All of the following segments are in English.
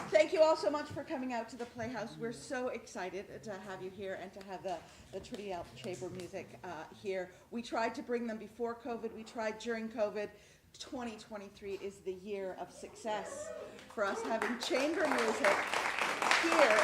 Thank you all so much for coming out to the Playhouse. We're so excited to have you here and to have the Trinity Alps Chamber Music here. We tried to bring them before COVID. We tried during COVID. 2023 is the year of success for us having chamber music here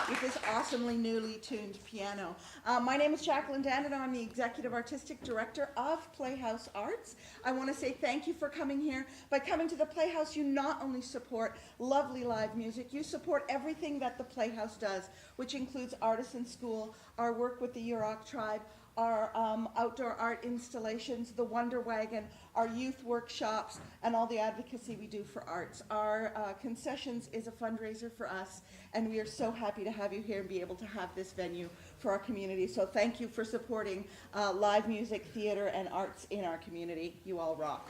with this awesomely newly tuned piano. My name is Jacqueline Dandon. I'm the Executive Artistic Director of Playhouse Arts. I want to say thank you for coming here. By coming to the Playhouse, you not only support lovely live music, you support everything that the Playhouse does, which includes Artisan School, our work with the Yurok tribe, our outdoor art installations, the Wonder Wagon, our youth workshops, and all the advocacy we do for arts. Our concessions is a fundraiser for us, and we are so happy to have you here and be able to have this venue for our community. So thank you for supporting live music, theater, and arts in our community. You all rock.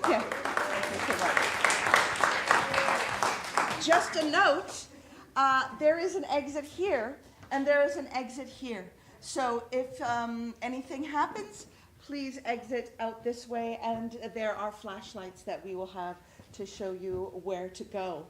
Yeah. Thank you so much. Just a note, there is an exit here, and there is an exit here. So if anything happens, please exit out this way, and there are flashlights that we will have to show you where to go.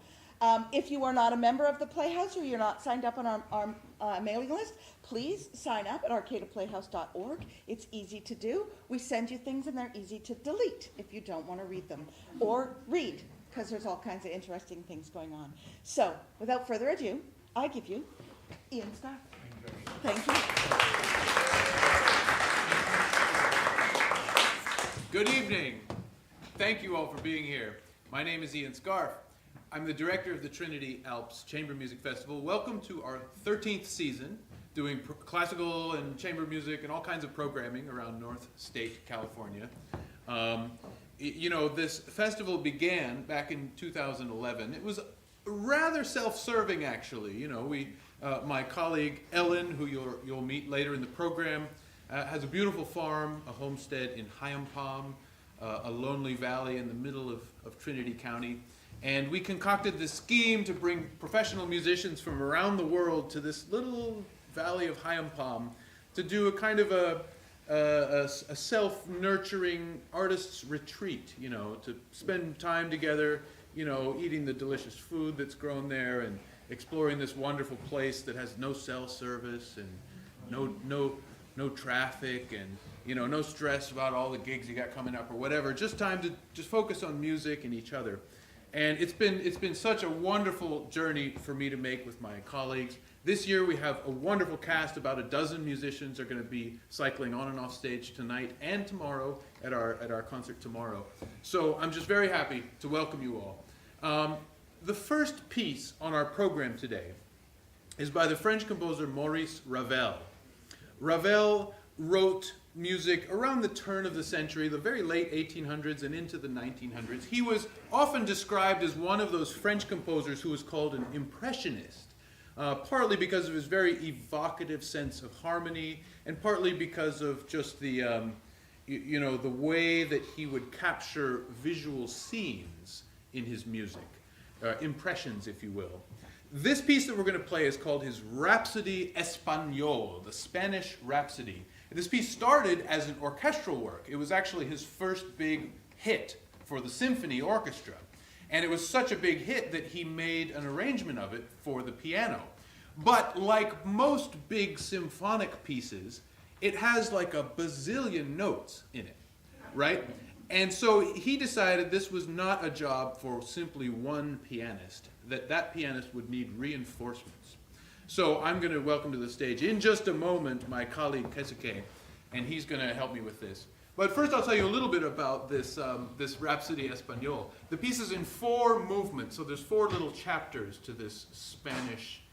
If you are not a member of the Playhouse or you're not signed up on our mailing list, please sign up at arcataplayhouse.org. It's easy to do. We send you things and they're easy to delete if you don't want to read them. Or read, because there's all kinds of interesting things going on. So, without further ado, I give you Ian Scarf. Thank you. Good evening. Thank you all for being here. My name is Ian Scarf. I'm the director of the Trinity Alps Chamber Music Festival. Welcome to our 13th season, doing classical and chamber music and all kinds of programming around North State, California. You know, this festival began back in 2011. It was rather self-serving, actually. You know, my colleague Ellen, who you'll meet later in the program, has a beautiful farm, a homestead in Hyam, a lonely valley in the middle of Trinity County. And we concocted this scheme to bring professional musicians from around the world to this little valley of Hyam to do a kind of a self-nurturing artist's retreat, you know, to spend time together, you know, eating the delicious food that's grown there and exploring this wonderful place that has no cell service and no traffic and, you know, no stress about all the gigs you got coming up or whatever. Just time to just focus on music and each other. And it's been such a wonderful journey for me to make with my colleagues. This year we have a wonderful cast. About a dozen musicians are going to be cycling on and off stage tonight and tomorrow at our concert tomorrow. So I'm just very happy to welcome you all. The first piece on our program today is by the French composer Maurice Ravel. Ravel wrote music around the turn of the century, the very late 1800s and into the 1900s. He was often described as one of those French composers who was called an impressionist, partly because of his very evocative sense of harmony, and partly because of just the, you know, the way that he would capture visual scenes in his music. Impressions, if you will. This piece that we're going to play is called his Rhapsody Espagnole, the Spanish Rhapsody. This piece started as an orchestral work. It was actually his first big hit for the symphony orchestra. And it was such a big hit that he made an arrangement of it for the piano. But like most big symphonic pieces, it has like a bazillion notes in it, right? And so he decided this was not a job for simply one pianist, that pianist would need reinforcements. So I'm going to welcome to the stage in just a moment my colleague Kesuke, and he's going to help me with this. But first I'll tell you a little bit about this Rhapsody Espagnole. The piece is in 4 movements, so there's 4 little chapters to this Spanish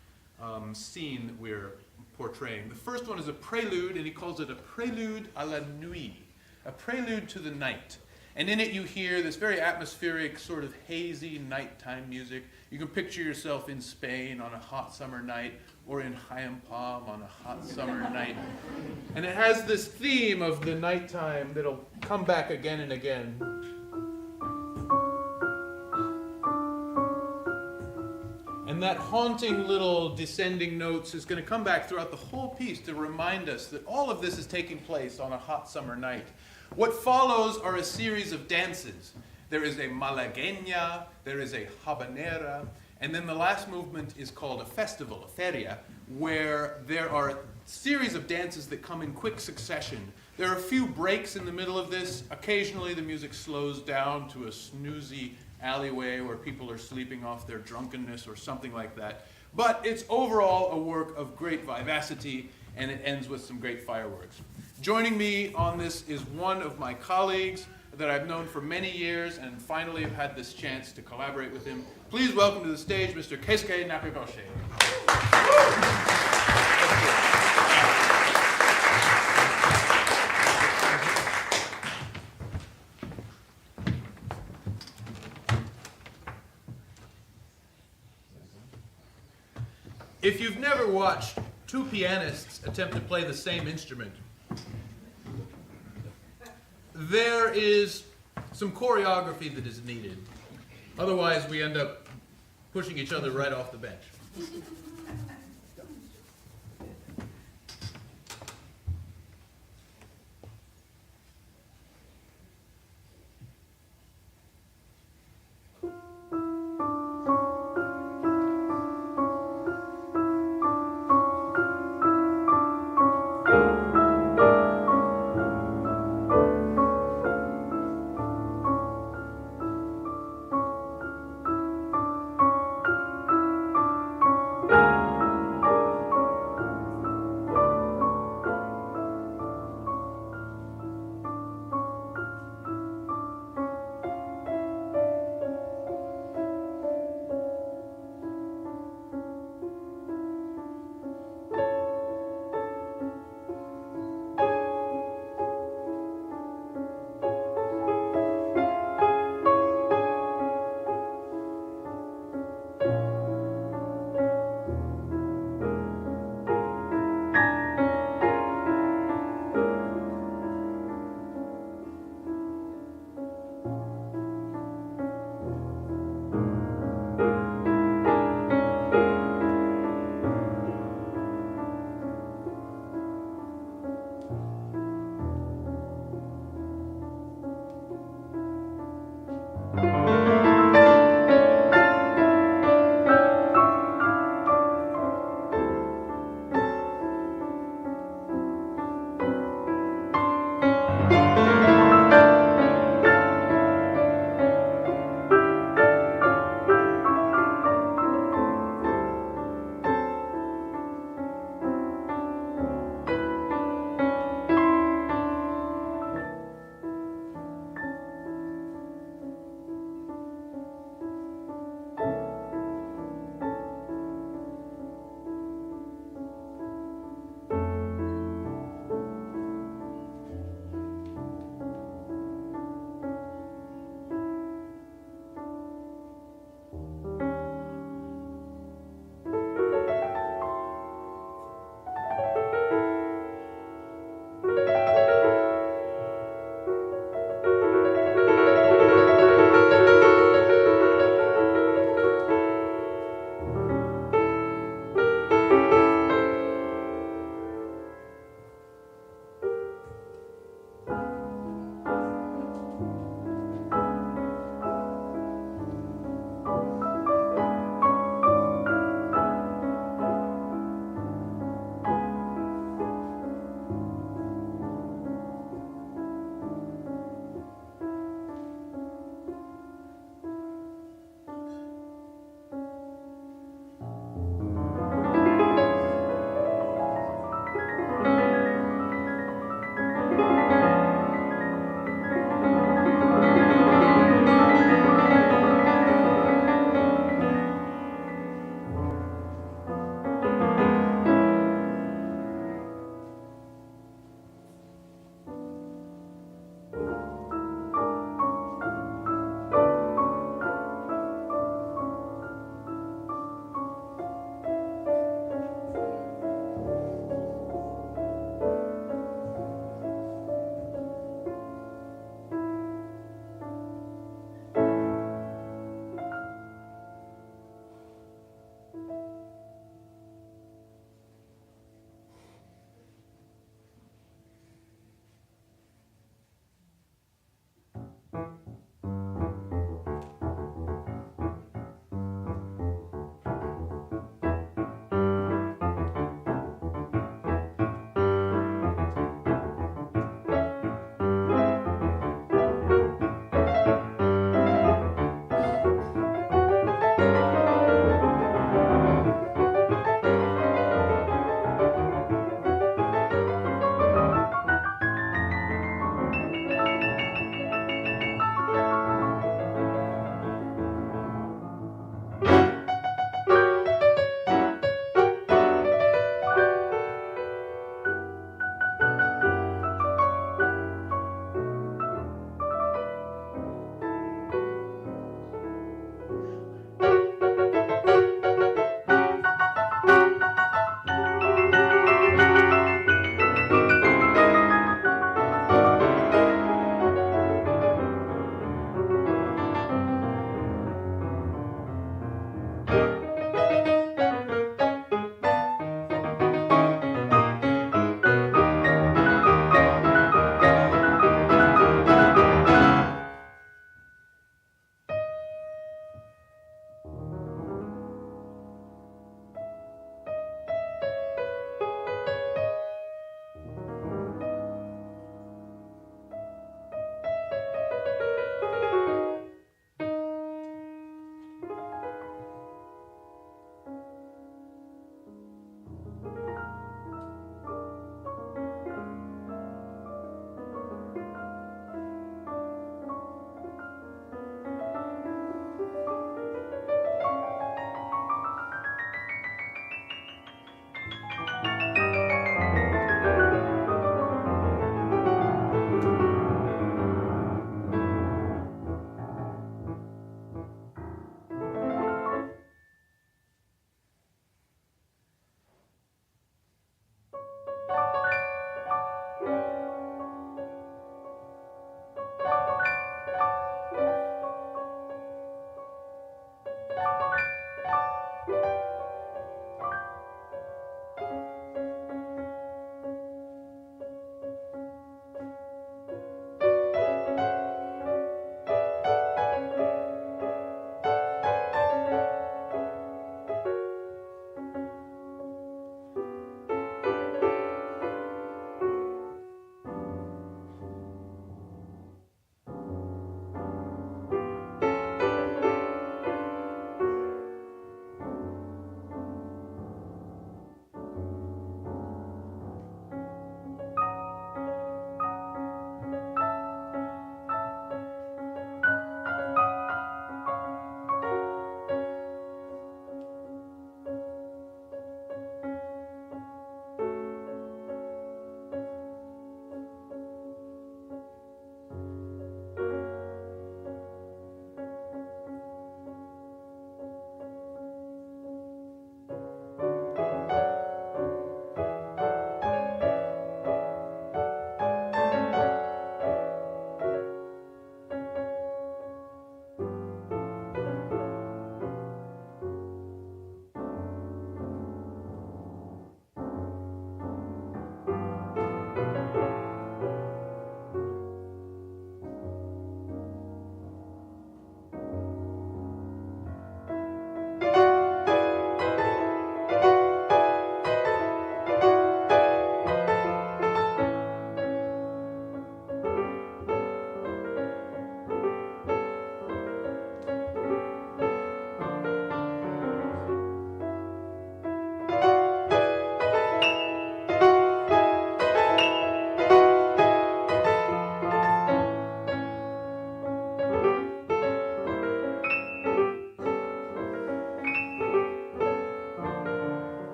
scene that we're portraying. The first one is a prelude, and he calls it a prelude à la nuit, a prelude to the night. And in it you hear this very atmospheric, sort of hazy nighttime music. You can picture yourself in Spain on a hot summer night, or in Hyam on a hot summer night. And it has this theme of the nighttime that'll come back again and again. And that haunting little descending notes is going to come back throughout the whole piece to remind us that all of this is taking place on a hot summer night. What follows are a series of dances. there is a malagueña, there is a habanera, and then the last movement is called a festival, a feria, where there are a series of dances that come in quick succession. There are a few breaks in the middle of this. Occasionally the music slows down to a snoozy alleyway where people are sleeping off their drunkenness or something like that. But it's overall a work of great vivacity, and it ends with some great fireworks. Joining me on this is one of my colleagues that I've known for many years and finally have had this chance to collaborate with him. Please welcome to the stage Mr. Keisuke Nakagoshe. If you've never watched two pianists attempt to play the same instrument, there is some choreography that is needed. Otherwise, we end up pushing each other right off the bench.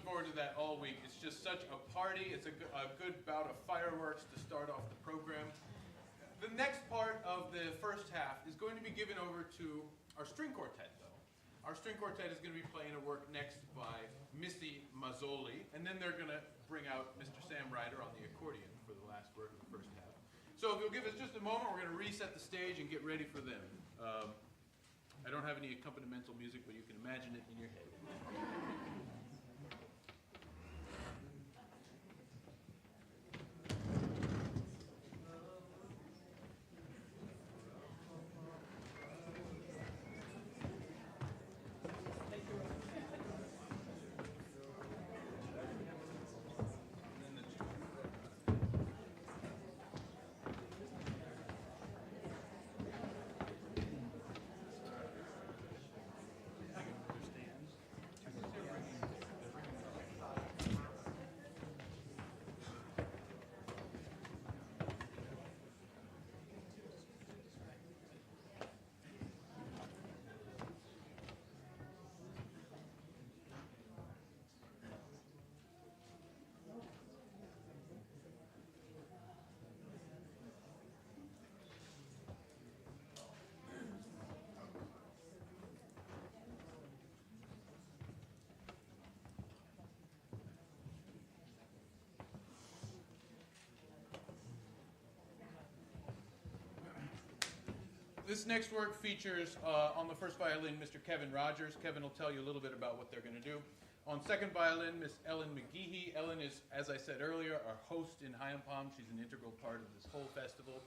looking forward to that all week. It's just such a party. It's a good bout of fireworks to start off the program. The next part of the first half is going to be given over to our string quartet, though. Our string quartet is going to be playing a work next by Missy Mazzoli, and then they're going to bring out Mr. Sam Ryder on the accordion for the last work of the first half. So if you'll give us just a moment, we're going to reset the stage and get ready for them. I don't have any accompanimental music, but you can imagine it in your head. This next work features, on the first violin, Mr. Kevin Rogers. Kevin will tell you a little bit about what they're going to do. On second violin, Miss Ellen McGeehee. Ellen is, as I said earlier, our host in High and Palm. She's an integral part of this whole festival.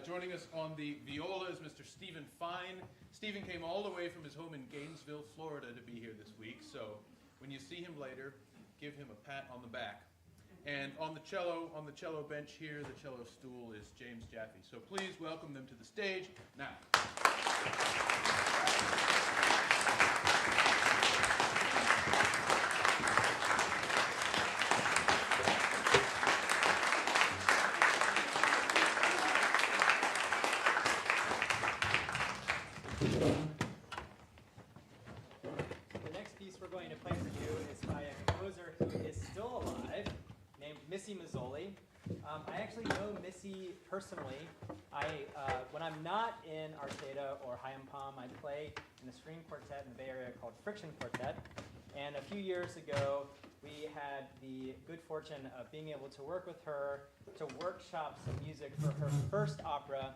Joining us on the viola is Mr. Stephen Fine. Stephen came all the way from his home in Gainesville, Florida to be here this week, so when you see him later, give him a pat on the back. And on the cello bench here, the cello stool is James Jaffe. So please welcome them to the stage now. The next piece we're going to play for you is by a composer who is still alive, named Missy Mazzoli. I actually know Missy personally. When I'm not in Arcata or High and Palm, I play in a string quartet in the Bay Area called Friction Quartet. And a few years ago, we had the good fortune of being able to work with her to workshop some music for her first opera.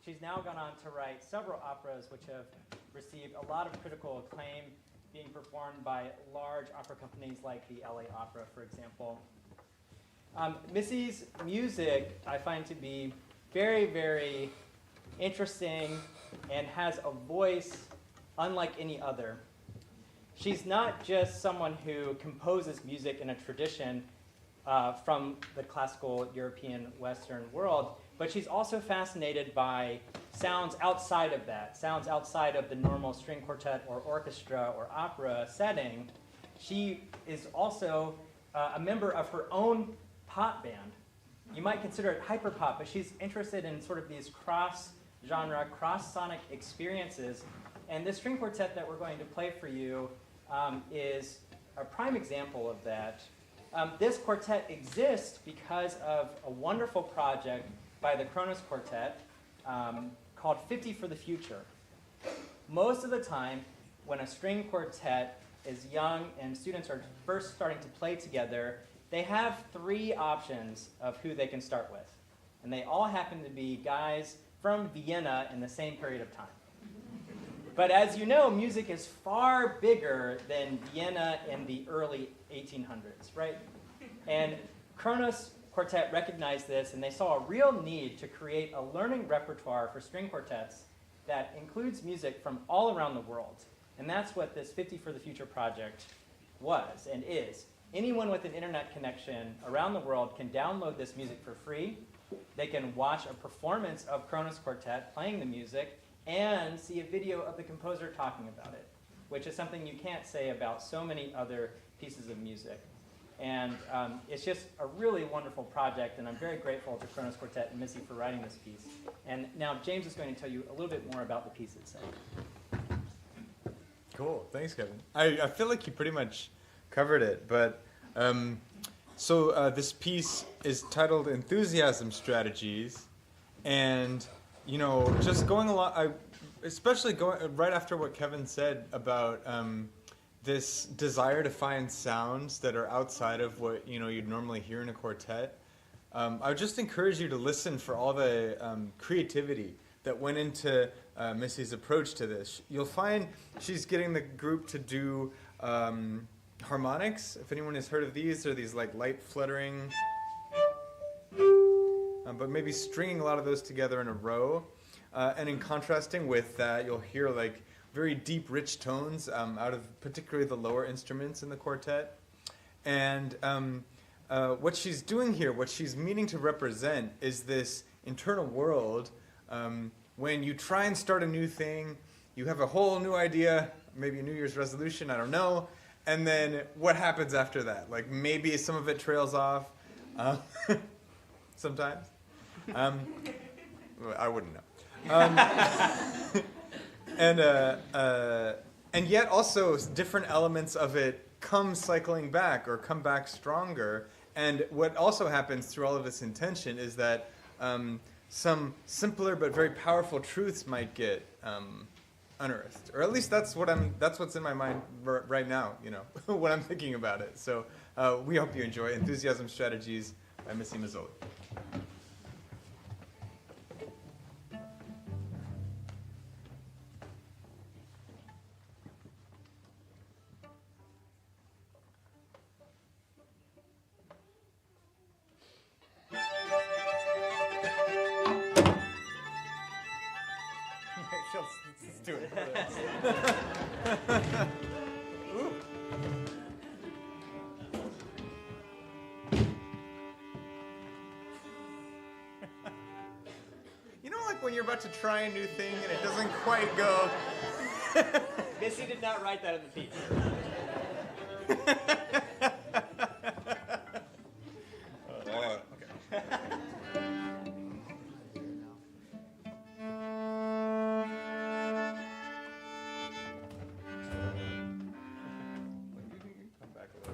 She's now gone on to write several operas which have received a lot of critical acclaim, being performed by large opera companies like the LA Opera, for example. Missy's music I find to be very, very interesting and has a voice unlike any other. She's not just someone who composes music in a tradition from the classical European Western world, but she's also fascinated by sounds outside of that, sounds outside of the normal string quartet or orchestra or opera setting. She is also a member of her own pop band. You might consider it hyperpop, but she's interested in sort of these cross-genre, cross-sonic experiences. And this string quartet that we're going to play for you is a prime example of that. This quartet exists because of a wonderful project by the Kronos Quartet called 50 for the Future. Most of the time, when a string quartet is young and students are first starting to play together, they have three options of who they can start with. And they all happen to be guys from Vienna in the same period of time. But as you know, music is far bigger than Vienna in the early 1800s, right? And Kronos Quartet recognized this, and they saw a real need to create a learning repertoire for string quartets that includes music from all around the world. And that's what this 50 for the Future project was and is. Anyone with an internet connection around the world can download this music for free. They can watch a performance of Kronos Quartet playing the music and see a video of the composer talking about it, which is something you can't say about so many other pieces of music. And it's just a really wonderful project, and I'm very grateful to Kronos Quartet and Missy for writing this piece. And now James is going to tell you a little bit more about the piece itself. Cool, thanks, Kevin. I feel like you pretty much covered it. But this piece is titled Enthusiasm Strategies. And, you know, just going along, especially going right after what Kevin said about this desire to find sounds that are outside of what, you know, you'd normally hear in a quartet. I would just encourage you to listen for all the creativity that went into Missy's approach to this. You'll find she's getting the group to do harmonics. If anyone has heard of these, they're these like light fluttering, but maybe stringing a lot of those together in a row. And in contrasting with that, you'll hear like very deep, rich tones out of particularly the lower instruments in the quartet. And what she's doing here, what she's meaning to represent, is this internal world. When you try and start a new thing, you have a whole new idea, maybe a New Year's resolution, I don't know, and then what happens after that? Like maybe some of it trails off, sometimes. I wouldn't know. And yet also different elements of it come cycling back or come back stronger. And what also happens through all of this intention is that some simpler but very powerful truths might get unearthed, or at least that's what's in my mind right now. You know, when I'm thinking about it. So we hope you enjoy Enthusiasm Strategies by Missy Mazzoli. Let's do it. You know, like when you're about to try a new thing and it doesn't quite go. Missy did not write that in the piece.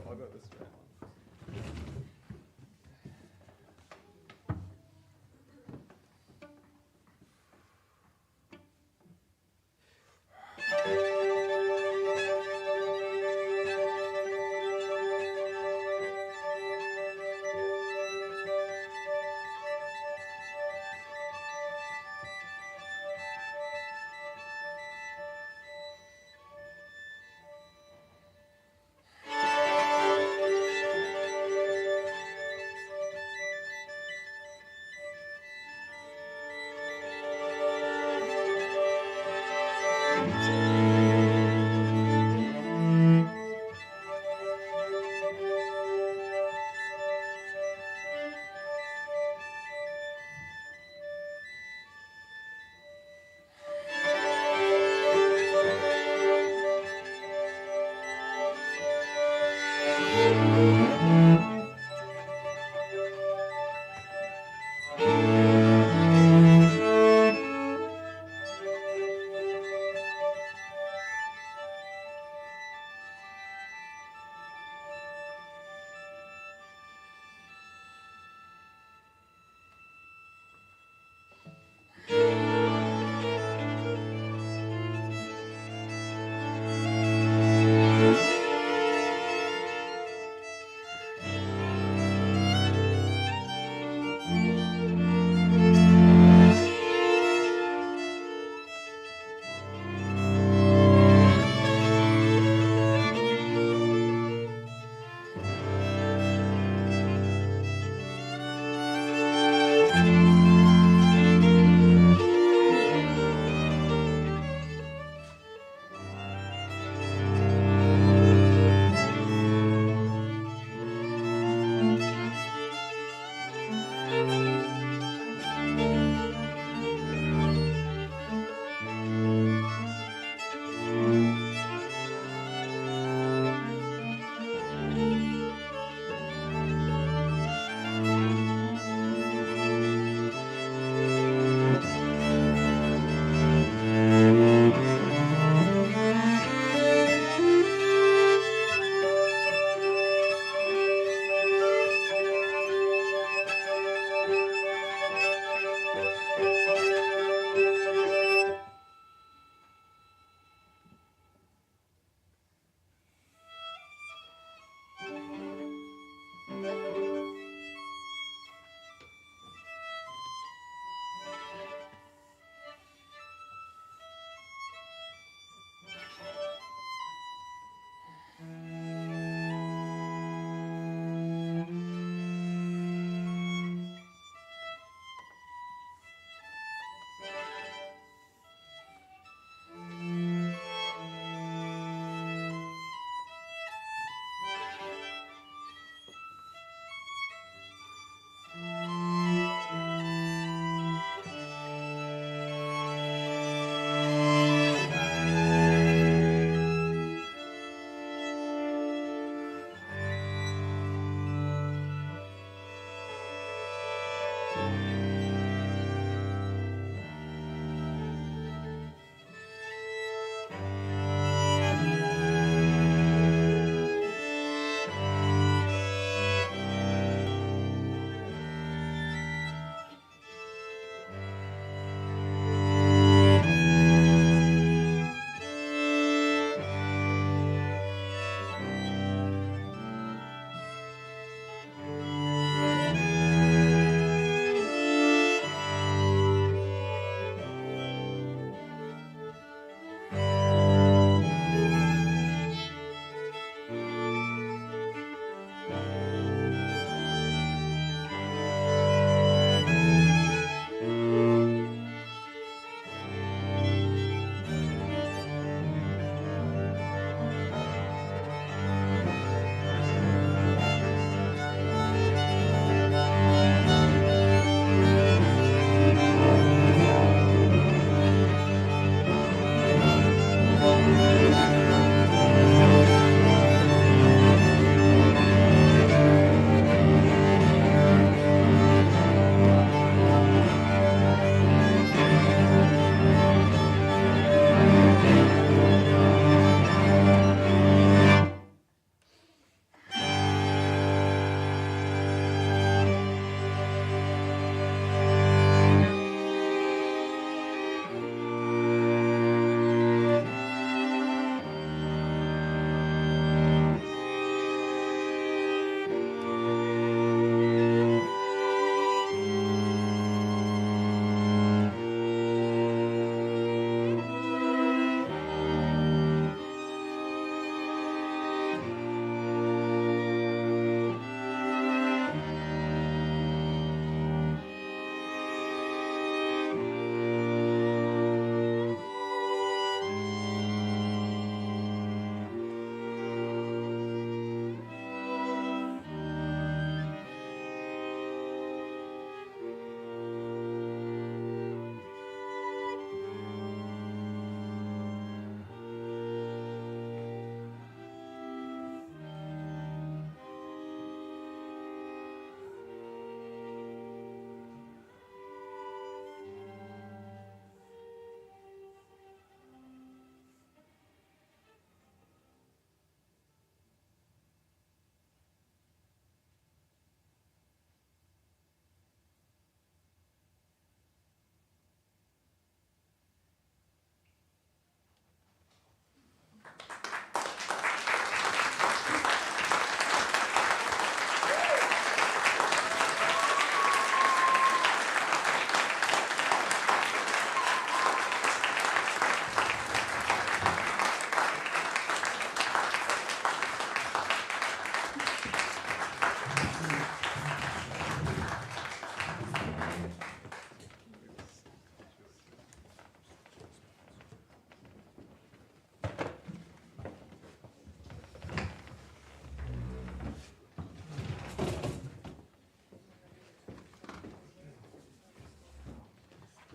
I'll go this way.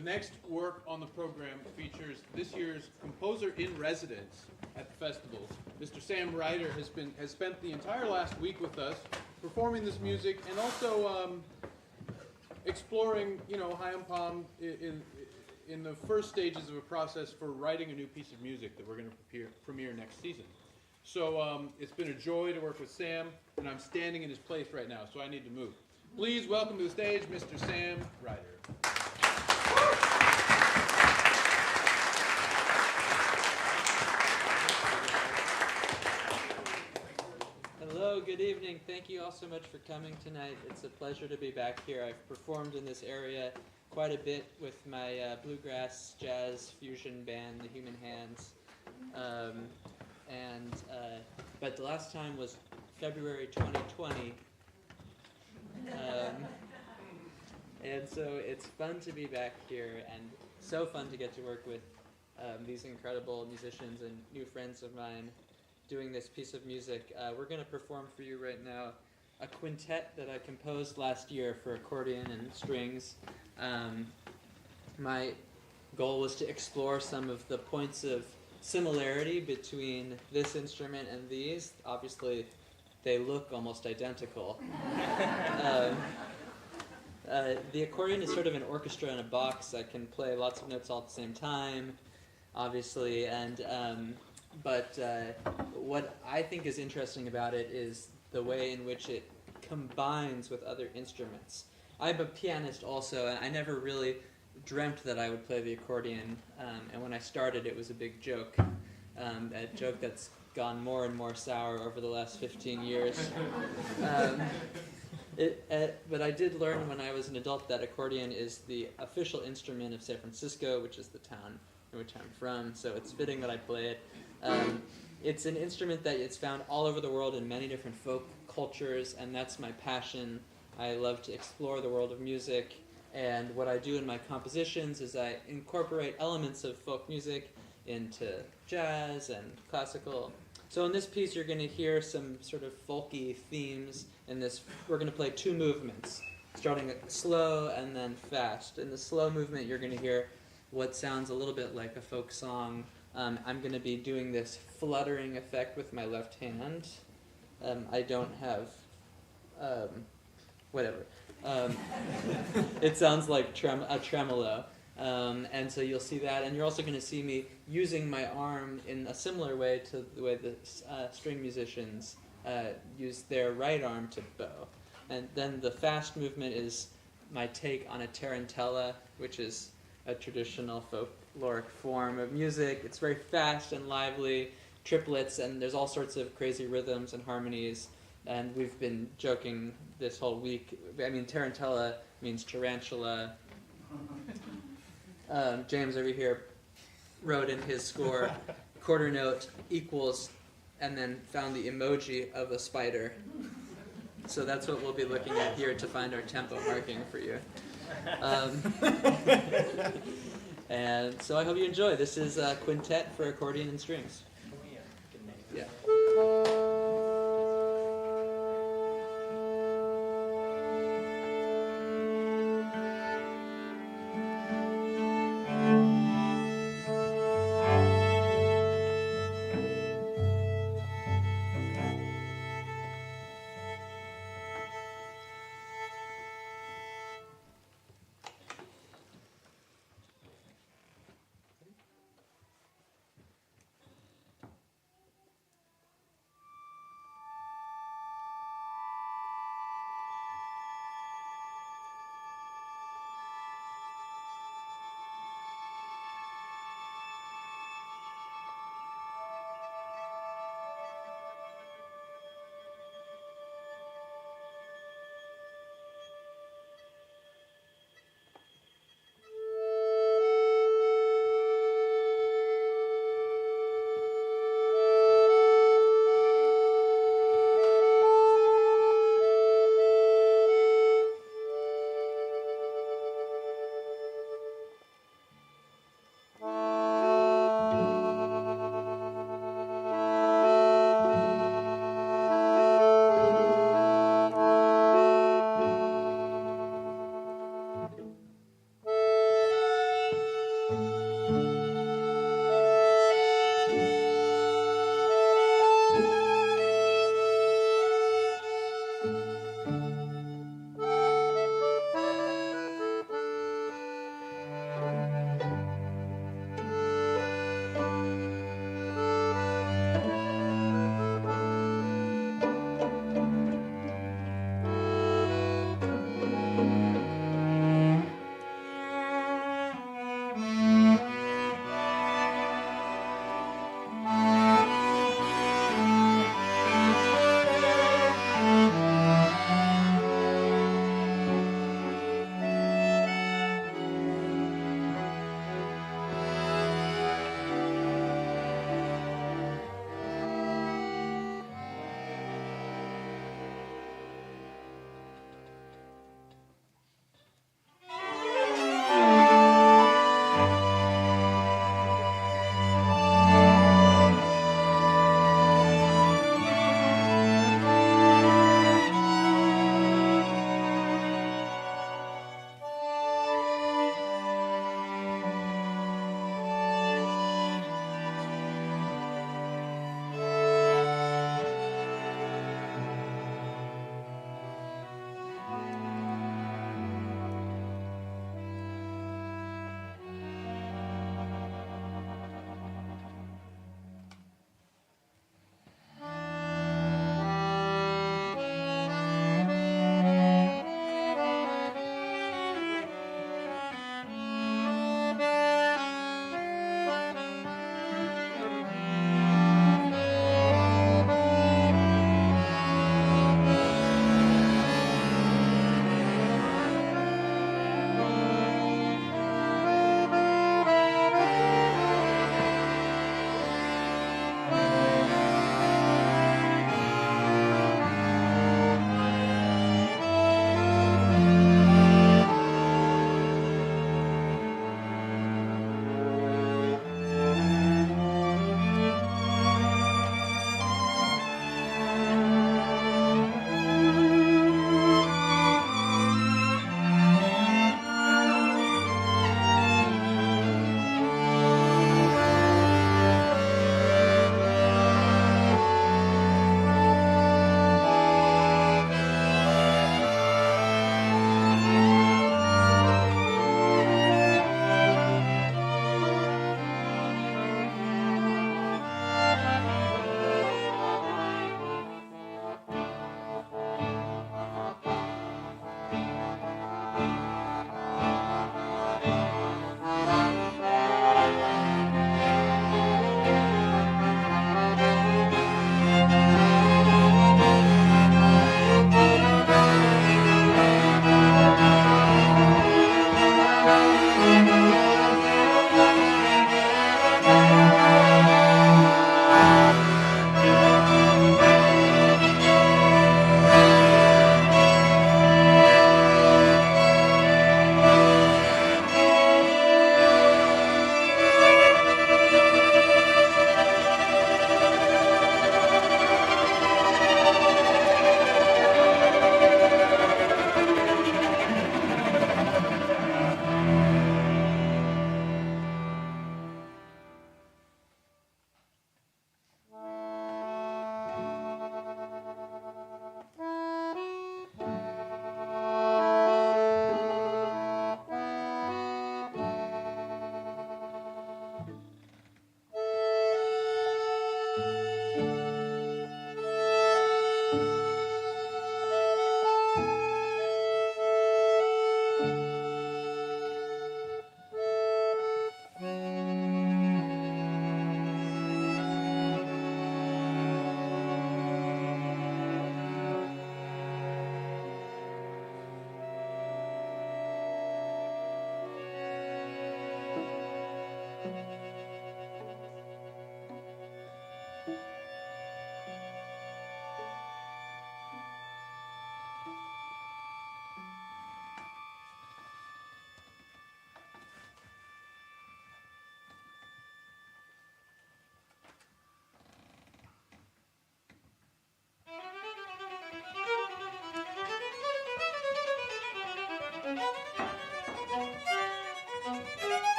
The next work on the program features this year's composer in residence at the festivals. Mr. Sam Ryder has spent the entire last week with us performing this music and also exploring, Hayam Palm in the first stages of a process for writing a new piece of music that we're going to premiere next season. So it's been a joy to work with Sam, and I'm standing in his place right now, so I need to move. Please welcome to the stage Mr. Sam Ryder. Hello, good evening. Thank you all so much for coming tonight. It's a pleasure to be back here. I've performed in this area quite a bit with my bluegrass jazz fusion band, the Human Hands. But the last time was February 2020. And so it's fun to be back here and so fun to get to work with these incredible musicians and new friends of mine doing this piece of music. We're going to perform for you right now a quintet that I composed last year for accordion and strings. My goal was to explore some of the points of similarity between this instrument and these. Obviously, they look almost identical. The accordion is sort of an orchestra in a box. I can play lots of notes all at the same time, obviously, but what I think is interesting about it is the way in which it combines with other instruments. I'm a pianist also, and I never really dreamt that I would play the accordion, and when I started it was a big joke, a joke that's gone more and more sour over the last 15 years. But I did learn when I was an adult that accordion is the official instrument of San Francisco, which is the town in which I'm from, so it's fitting that I play it. It's an instrument that it's found all over the world in many different folk cultures, and that's my passion. I love to explore the world of music, and what I do in my compositions is I incorporate elements of folk music into jazz and classical. So in this piece you're going to hear some sort of folky themes. In this, we're going to play two movements, starting slow and then fast. In the slow movement you're going to hear what sounds a little bit like a folk song. I'm going to be doing this fluttering effect with my left hand. I don't have, whatever. It sounds like a tremolo. And so you'll see that, and you're also going to see me using my arm in a similar way to the way the string musicians use their right arm to bow. And then the fast movement is my take on a tarantella, which is a traditional folkloric form of music. It's very fast and lively, triplets, and there's all sorts of crazy rhythms and harmonies. And we've been joking this whole week. I mean, tarantella means tarantula. James over here wrote in his score, quarter note equals, and then found the emoji of a spider. So that's what we'll be looking at here to find our tempo marking for you. And so I hope you enjoy. This is a quintet for accordion and strings. Yeah.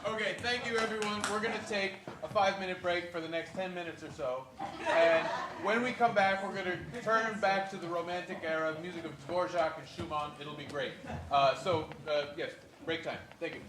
Okay, thank you everyone. We're going to take a 5-minute break for the next 10 minutes or so. And when we come back, we're going to turn back to the Romantic era, music of Dvorak and Schumann. It'll be great. Yes, break time. Thank you.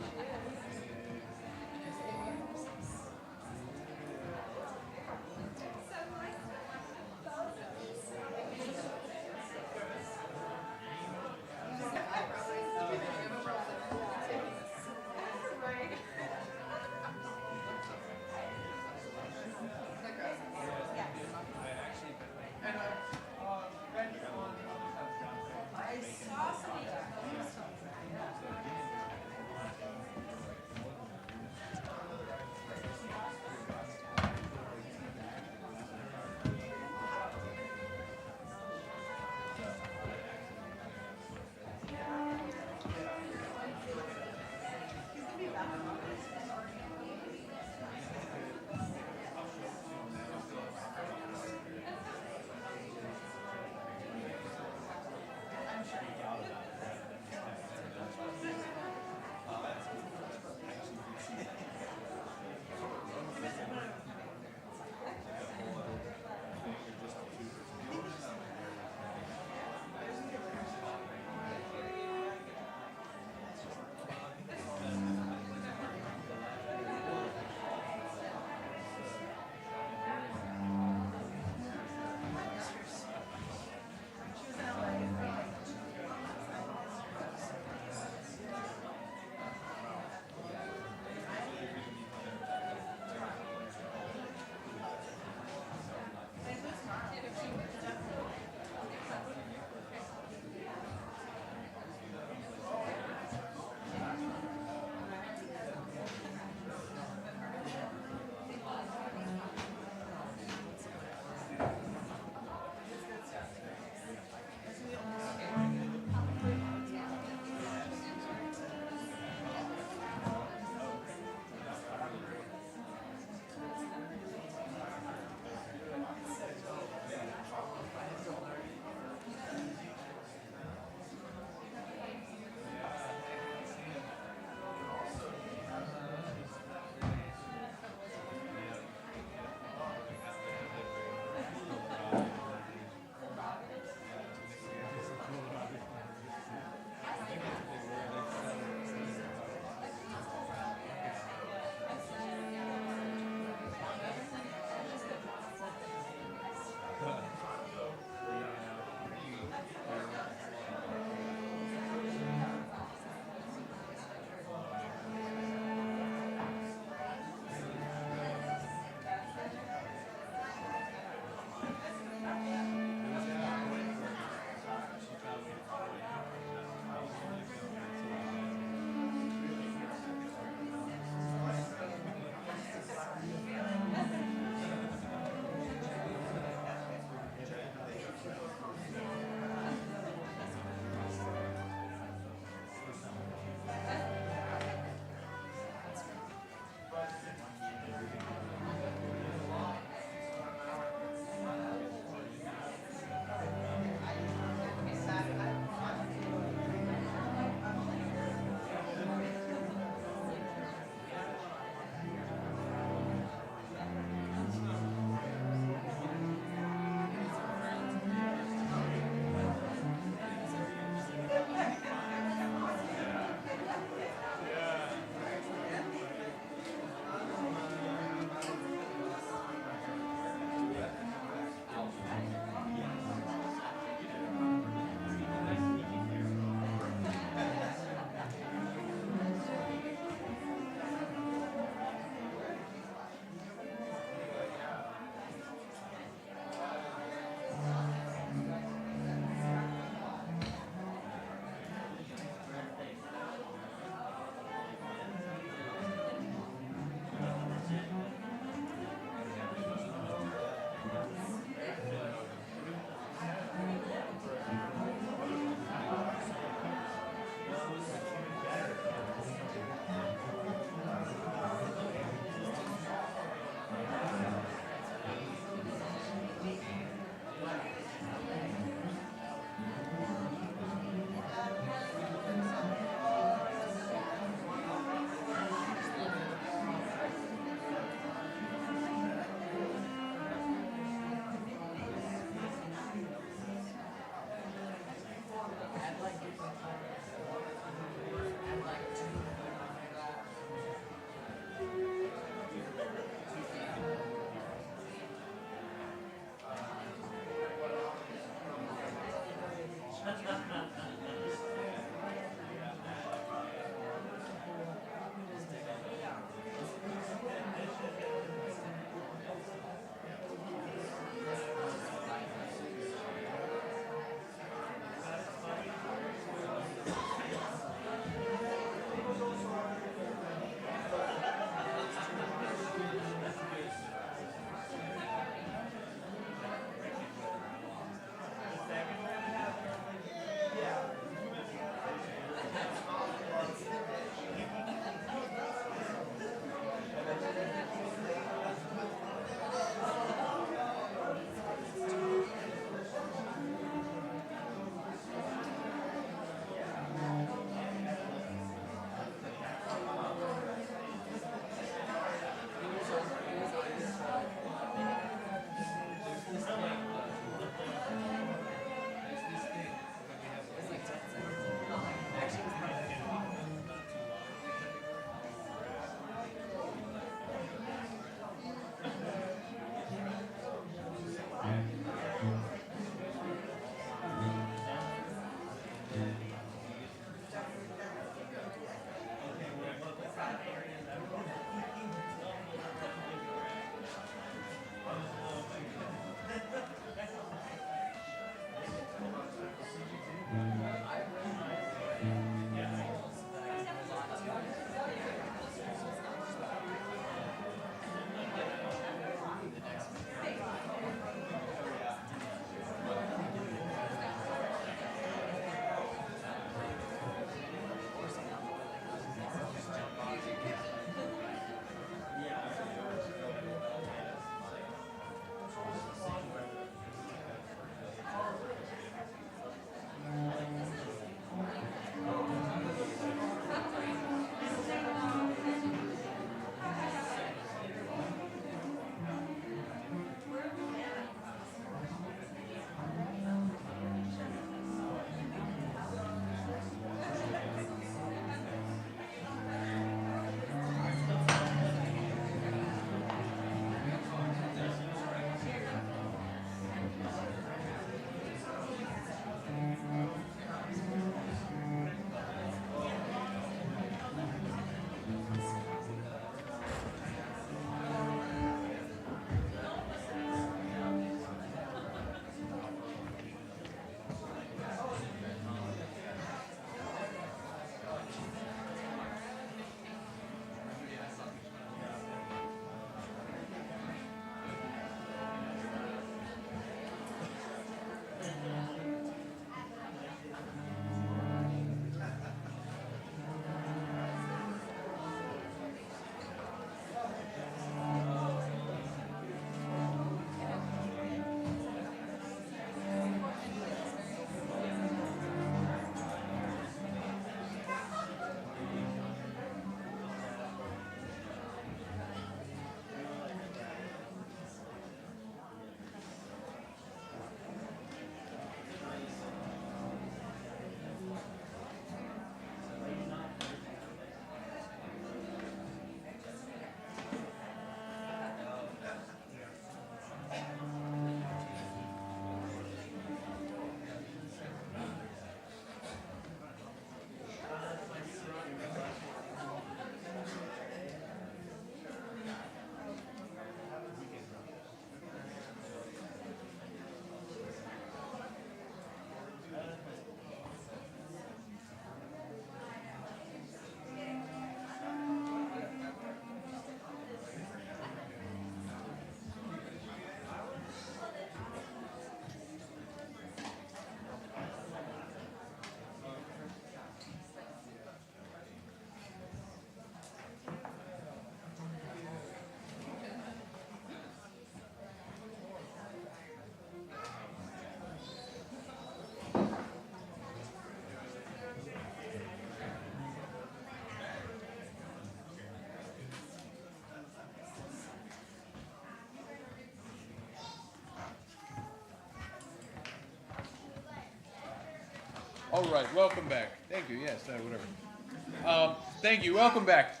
All right, welcome back. Thank you. Yes, whatever. Thank you. Welcome back.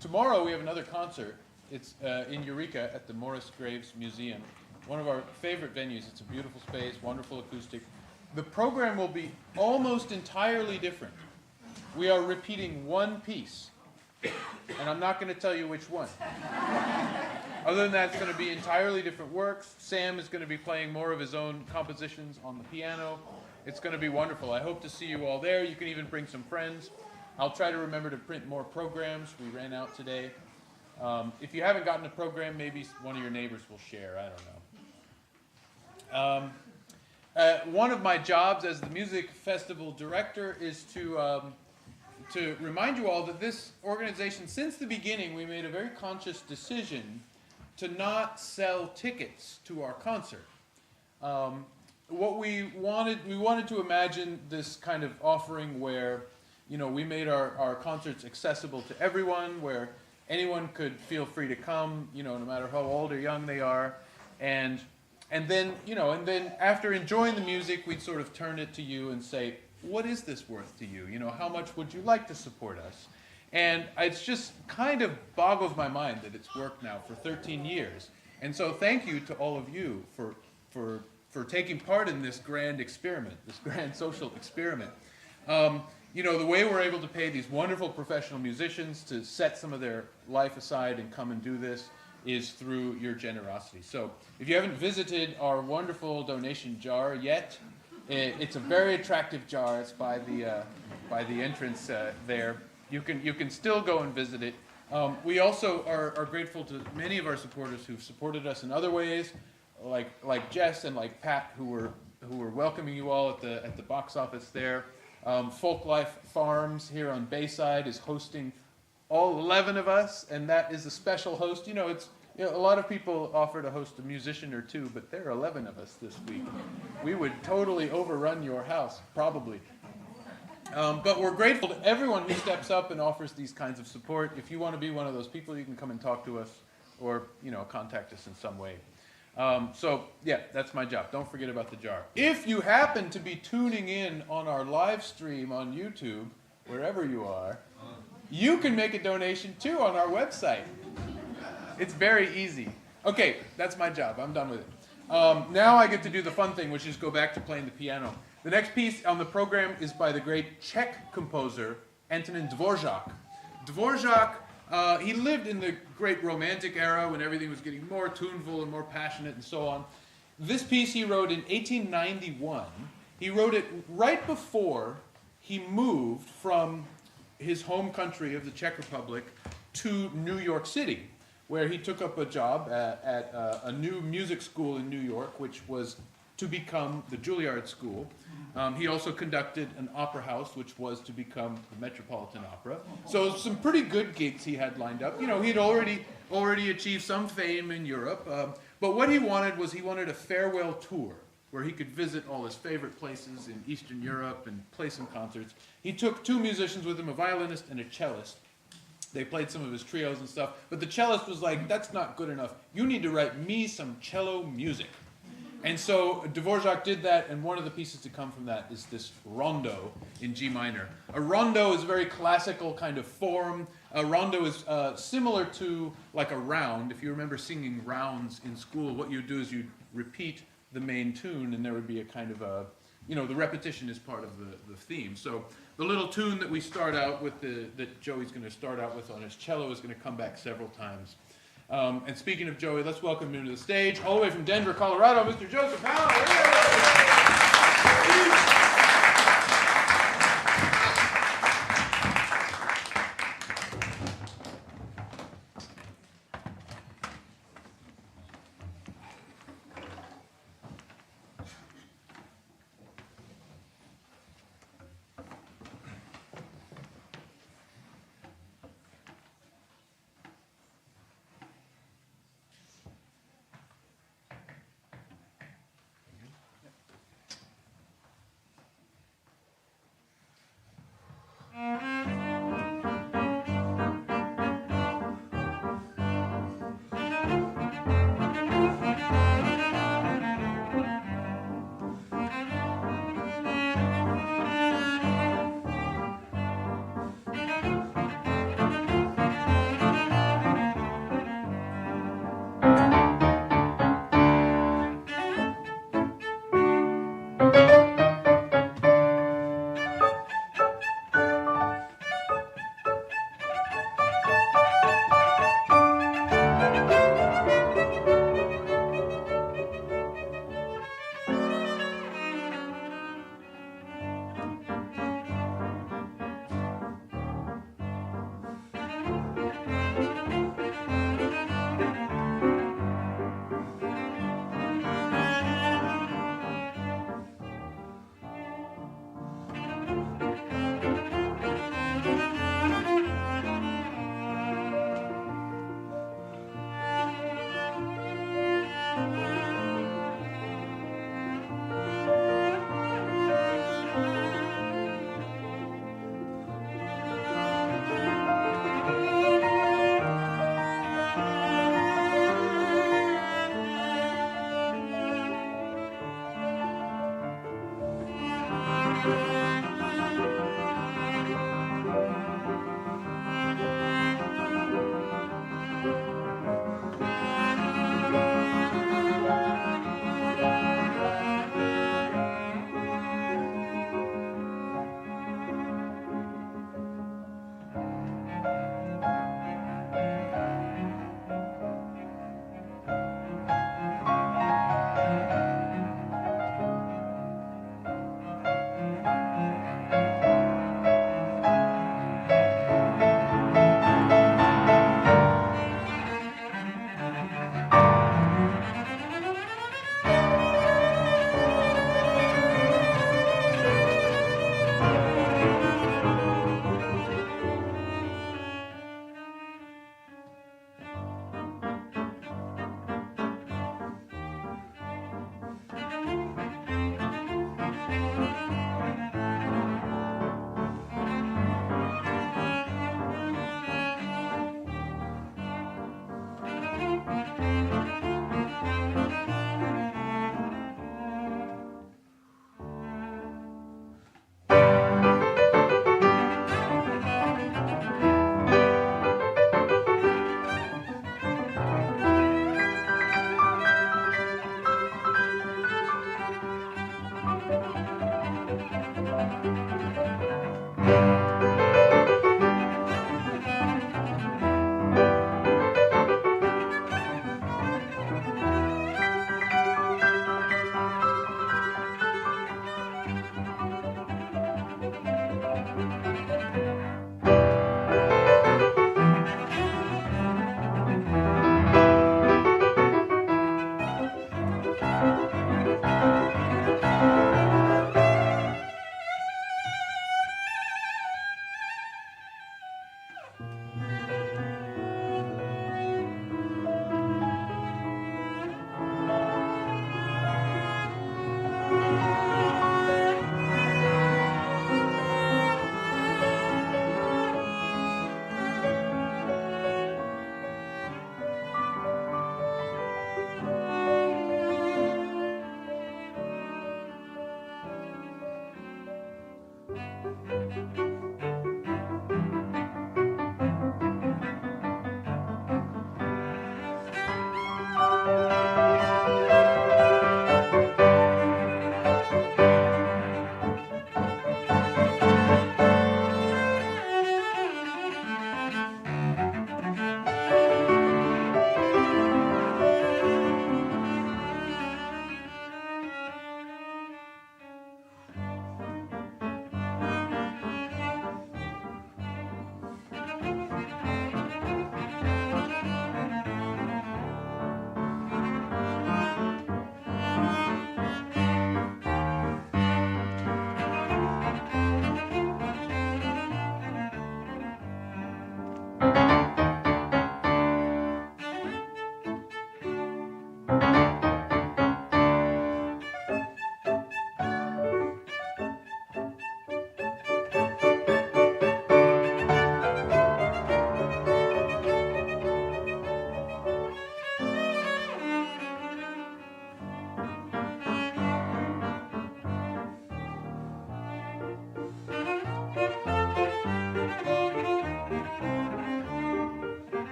Tomorrow we have another concert. It's in Eureka at the Morris Graves Museum, one of our favorite venues. It's a beautiful space, wonderful acoustic. The program will be almost entirely different. We are repeating one piece, and I'm not going to tell you which one. Other than that, it's going to be entirely different works. Sam is going to be playing more of his own compositions on the piano. It's going to be wonderful. I hope to see you all there. You can even bring some friends. I'll try to remember to print more programs. We ran out today. If you haven't gotten a program, maybe one of your neighbors will share. I don't know. One of my jobs as the music festival director is to remind you all that this organization, since the beginning, we made a very conscious decision to not sell tickets to our concert. What we wanted to imagine this kind of offering where, we made our concerts accessible to everyone, where anyone could feel free to come, no matter how old or young they are, and then after enjoying the music, we'd sort of turn it to you and say, what is this worth to you? How much would you like to support us? And it's just kind of boggles my mind that it's worked now for 13 years. And so thank you to all of you for taking part in this grand experiment, this grand social experiment. The way we're able to pay these wonderful professional musicians to set some of their life aside and come and do this is through your generosity. So if you haven't visited our wonderful donation jar yet, it's a very attractive jar. It's by the entrance there. You can still go and visit it. We also are grateful to many of our supporters who've supported us in other ways, like Jess and like Pat, who were welcoming you all at the box office there. Folk Life Farms here on Bayside is hosting all 11 of us, and that is a special host. A lot of people offer to host a musician or two, but there are 11 of us this week. We would totally overrun your house, probably. But we're grateful to everyone who steps up and offers these kinds of support. If you want to be one of those people, you can come and talk to us or, contact us in some way. That's my job. Don't forget about the jar. If you happen to be tuning in on our live stream on YouTube, wherever you are, you can make a donation too on our website. It's very easy. Okay, that's my job. I'm done with it. Now I get to do the fun thing, which is go back to playing the piano. The next piece on the program is by the great Czech composer, Antonin Dvorak. Dvorak, he lived in the great Romantic era when everything was getting more tuneful and more passionate and so on. This piece he wrote in 1891. He wrote it right before he moved from his home country of the Czech Republic to New York City, where he took up a job at a new music school in New York, which was to become the Juilliard School. He also conducted an opera house, which was to become the Metropolitan Opera. So some pretty good gigs he had lined up. He'd already achieved some fame in Europe. But what he wanted was a farewell tour where he could visit all his favorite places in Eastern Europe and play some concerts. He took two musicians with him, a violinist and a cellist. They played some of his trios and stuff. But the cellist was like, that's not good enough. You need to write me some cello music. And so Dvorak did that, and one of the pieces to come from that is this rondo in G minor. A rondo is a very classical kind of form. A rondo is similar to like a round. If you remember singing rounds in school, what you'd do is you'd repeat the main tune, and there would be a kind of a, the repetition is part of the theme. So the little tune that we start out with, that Joey's going to start out with on his cello, is going to come back several times. And speaking of Joey, let's welcome him to the stage, all the way from Denver, Colorado, Mr. Joseph Howell.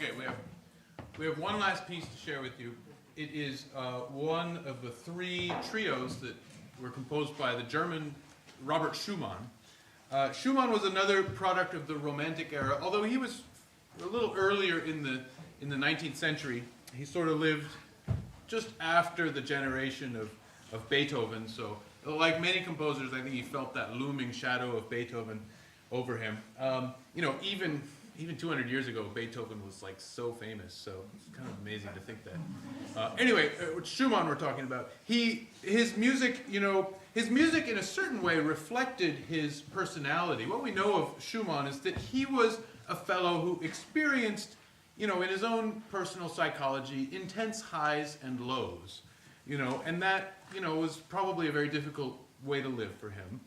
Okay, we have one last piece to share with you. It is one of the three trios that were composed by the German Robert Schumann. Schumann was another product of the Romantic era, although he was a little earlier in the 19th century. He sort of lived just after the generation of Beethoven, so like many composers, I think he felt that looming shadow of Beethoven over him. You know, even 200 years ago, Beethoven was like so famous, so it's kind of amazing to think that. Anyway, Schumann we're talking about. His music, you know, his music in a certain way reflected his personality. What we know of Schumann is that he was a fellow who experienced, you know, in his own personal psychology, intense highs and lows, you know, and that, you know, was probably a very difficult way to live for him.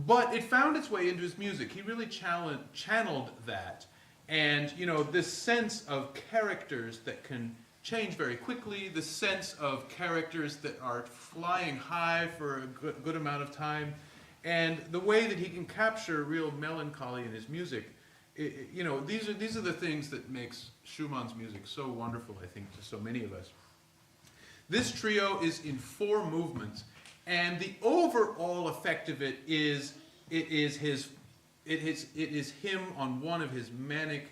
But it found its way into his music. He really channeled that. And, you know, this sense of characters that can change very quickly, the sense of characters that are flying high for a good amount of time, and the way that he can capture real melancholy in his music, you know, these are the things that makes Schumann's music so wonderful, I think, to so many of us. This trio is in 4 movements, and the overall effect of it is him on one of his manic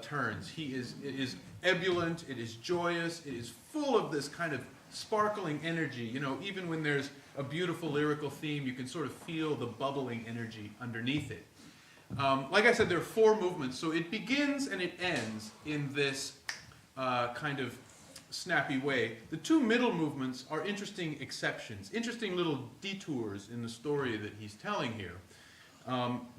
turns. It is ebullient, it is joyous, it is full of this kind of sparkling energy. You know, even when there's a beautiful lyrical theme, you can sort of feel the bubbling energy underneath it. Like I said, there are 4 movements, so it begins and it ends in this kind of snappy way. The 2 middle movements are interesting exceptions, interesting little detours in the story that he's telling here.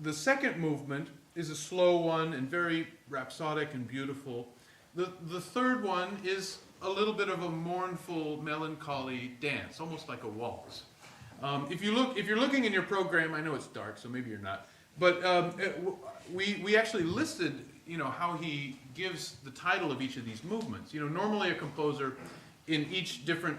The second movement is a slow one and very rhapsodic and beautiful. The third one is a little bit of a mournful, melancholy dance, almost like a waltz. If you're looking in your program, I know it's dark, so maybe you're not, but we actually listed, you know, how he gives the title of each of these movements. You know, normally a composer in each different,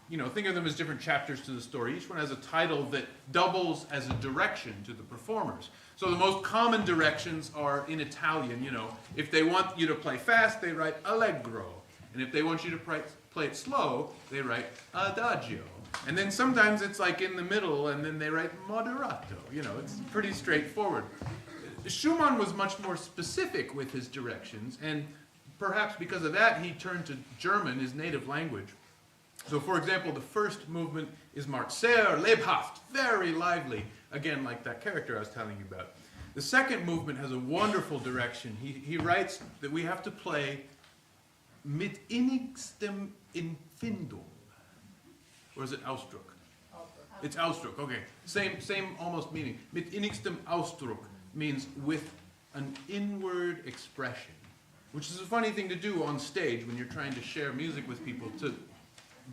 you know, think of them as different chapters to the story. Each one has a title that doubles as a direction to the performers. So the most common directions are in Italian, you know. If they want you to play fast, they write allegro. And if they want you to play it slow, they write adagio. And then sometimes it's like in the middle, and then they write moderato. You know, it's pretty straightforward. Schumann was much more specific with his directions, and perhaps because of that, he turned to German, his native language. So, for example, the first movement is marked sehr lebhaft, very lively, again, like that character I was telling you about. The second movement has a wonderful direction. He writes that we have to play mit innigstem Empfindung. Or is it Ausdruck? It's Ausdruck, okay. Same almost meaning. Mit innigstem Ausdruck means with an inward expression, which is a funny thing to do on stage when you're trying to share music with people, to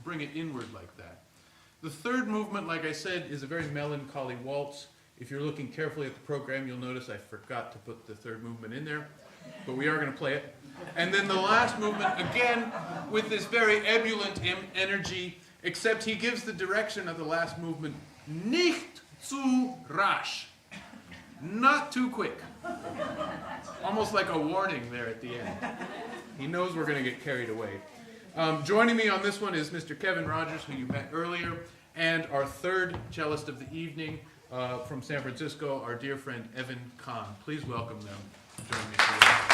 bring it inward like that. The third movement, like I said, is a very melancholy waltz. If you're looking carefully at the program, you'll notice I forgot to put the third movement in there, but we are going to play it. And then the last movement, again, with this very ebullient energy, except he gives the direction of the last movement, nicht zu rasch. Not too quick. Almost like a warning there at the end. He knows we're going to get carried away. Joining me on this one is Mr. Kevin Rogers, who you met earlier, and our third cellist of the evening from San Francisco, our dear friend Evan Kahn. Please welcome them. Join me today.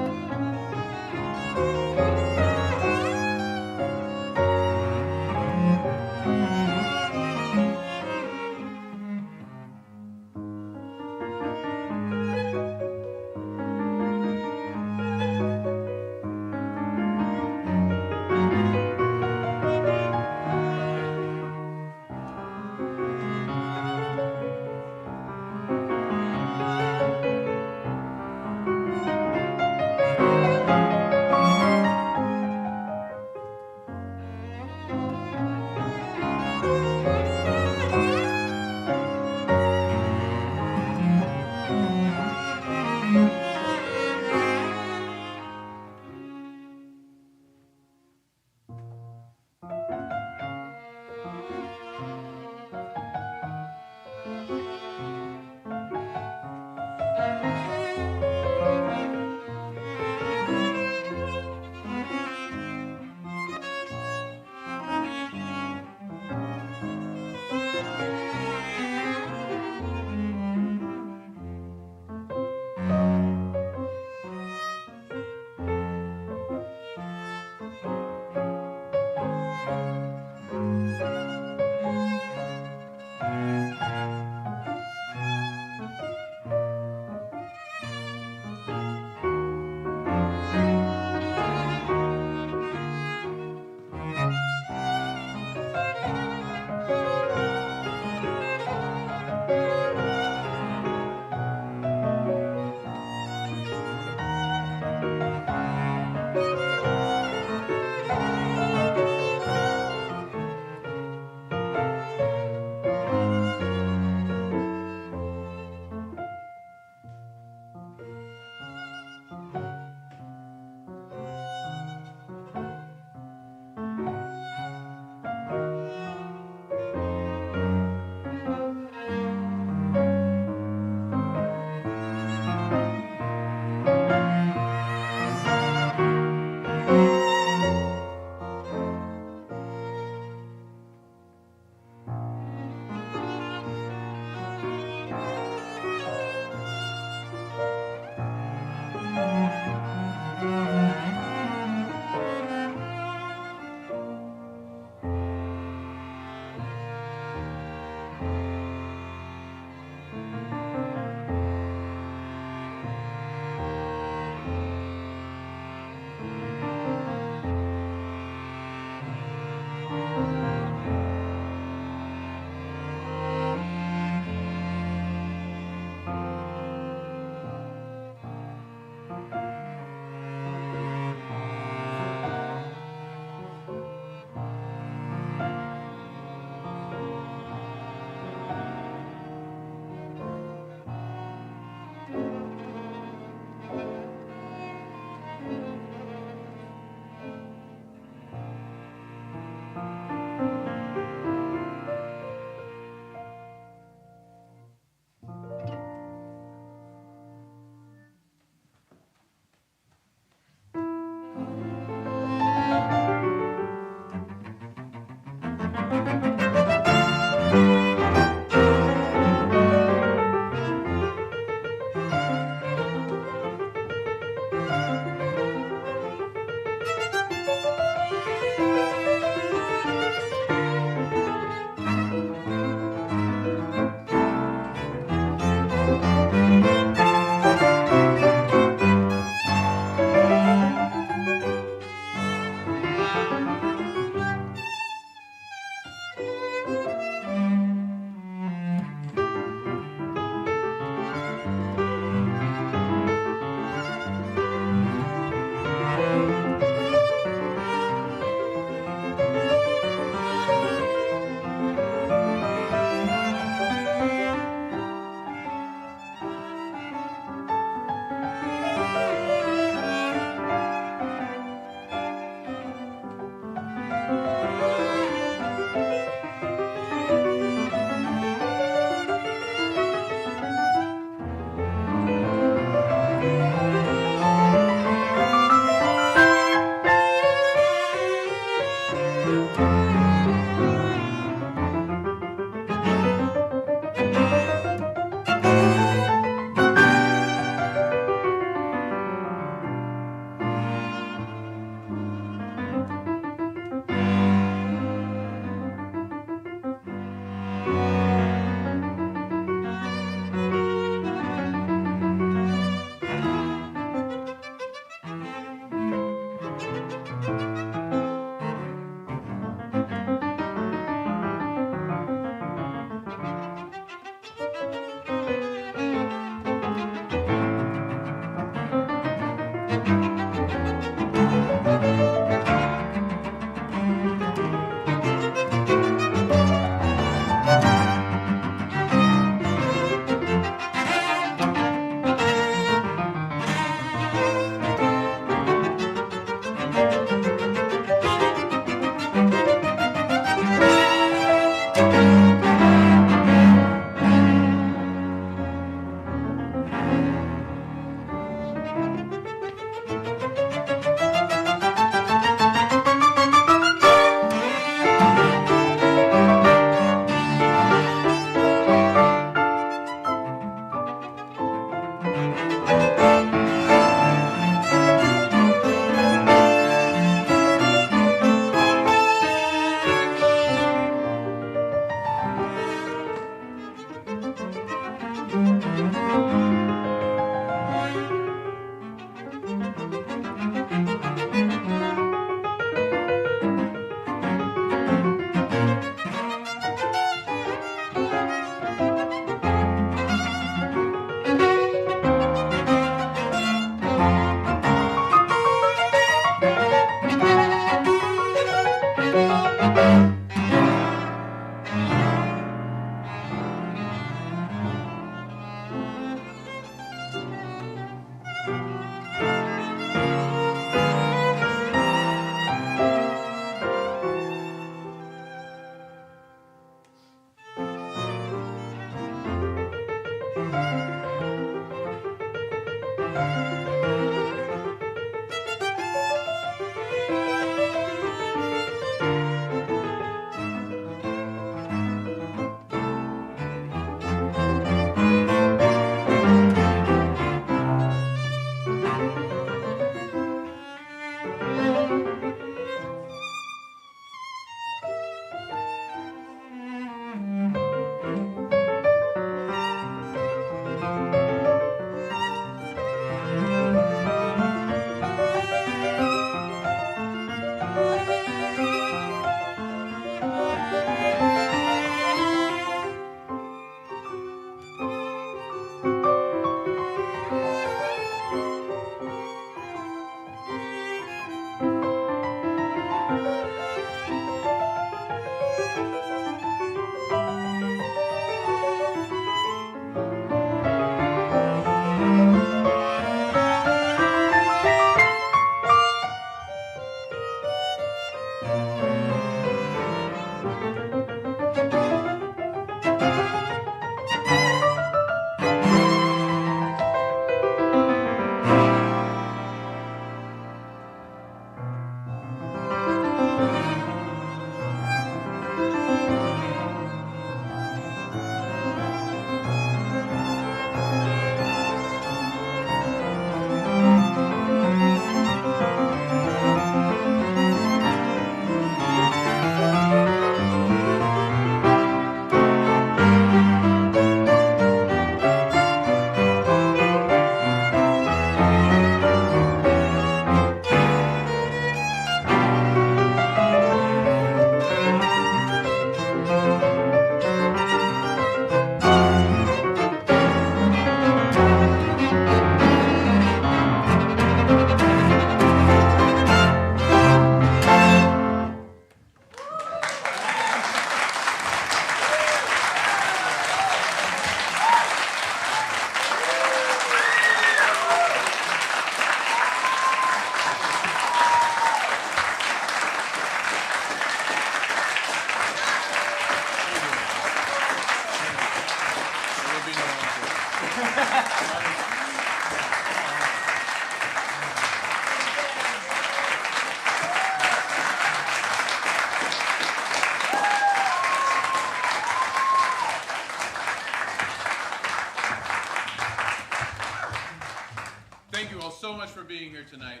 Thank you all so much for being here tonight.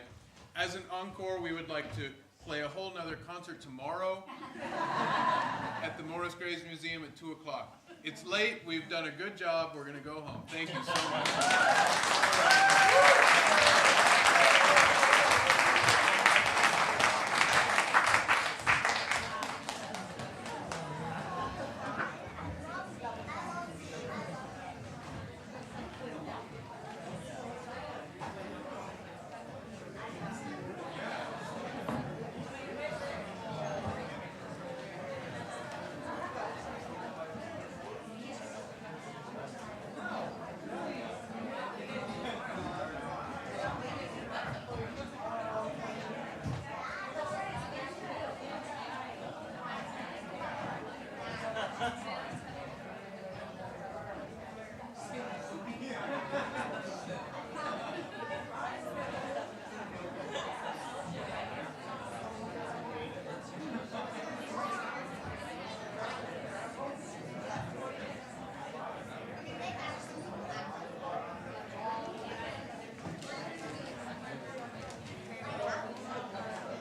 As an encore, we would like to play a whole nother concert tomorrow at the Morris Graves Museum at 2 o'clock. It's late. We've done a good job. We're going to go home. Thank you so much.